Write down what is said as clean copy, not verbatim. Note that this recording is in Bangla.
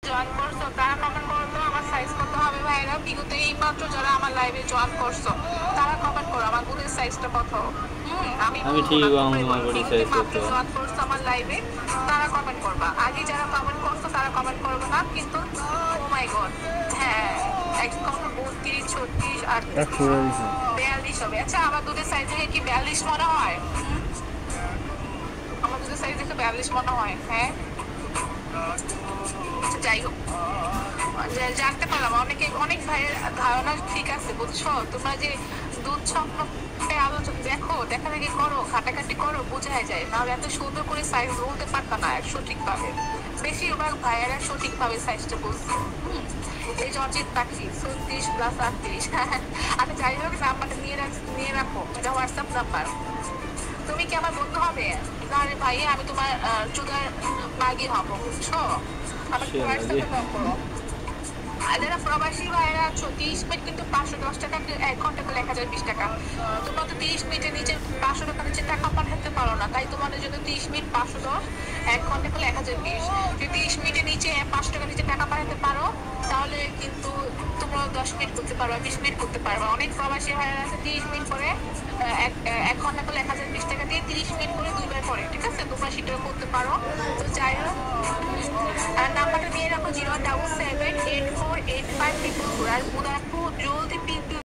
জয়েন করছো তারা কমেন্ট করলো আমার সাইজ কত হবে ভাইরা। বিগত এই মাত্র যারা আমার লাইভে জয়েন করছো তারা কমেন্ট করো আমার বুকের সাইজটা কত। আমি আমি বলবো ঠিক না, কম তোমরাই তোমার বলো। বডি বিগত সাইজ কত। মাত্র জয়েন করছো আমার লাইভে তারা কমেন্ট করবা। আগে যারা কমেন্ট করছো তারা কমেন্ট করবে না কিন্তু। ও মাই গড, হ্যাঁ একজন কমেন্ট 32, 36, 38, 42 হবে। আচ্ছা আমার দুধের সাইজ দেখে কি 42 মনে হয়? আমার দুধের সাইজ দেখে 42 মনে হয়? হ্যাঁ যাই হোক, জানতে পারলাম অনেক ভাইয়ের ধারণা ঠিক আছে বুঝছো। তোমরা যে দুধ সম্পর্কে আলোচনা দেখো, দেখা দেখি করো, ঘাটাঘাটি করো, বোঝাই যায়। নাহলে এত সুন্দর করে সাইজ বলতে পারতো না সঠিক ভাবে। বেশিরভাগ ভাইয়েরা সঠিক ভাবে সাইজটা বলছে। এই যে অজিত পাখি 36+38। আমি যাই হোক নাম্বারটা নিয়ে রাখো, এটা হোয়াটসঅ্যাপ নাম্বার। তুমি কি আমার বন্ধু হবে? তাহলে ভাই আমি তোমার চুদার মাগি হবো বুঝছো। আমাকে হোয়াটসঅ্যাপে কল করো। আর যারা প্রবাসী ভাইয়েরা আছো 30 মিনিট কিন্তু 510 টাকা, 1 ঘন্টা করে 1020 টাকা। তোমরা তো 30 মিনিটের নিচে 500 টাকা নিচে টাকা পাঠাতে পারো না, তাই তোমাদের জন্য 30 মিনিট 510, 1 ঘন্টা করে 1020। যদি 30 মিনিটের নিচে 5 টাকা নিচে টাকা পাঠাতে পারো তাহলে কিন্তু তোমরা 10 মিনিট করতে পারবা, 20 মিনিট করতে পারবা। অনেক প্রবাসী ভাইয়েরা আছে 30 মিনিট করে 1 ঘন্টা করে 1020 টাকা দিয়ে 30 মিনিট করে 2 বার করে। ঠিক আছে, তোমরা সেটাও করতে পারো। তো যাই হোক, আর নাম্বারটা নিয়ে রাখো 01778485444। আর জলদি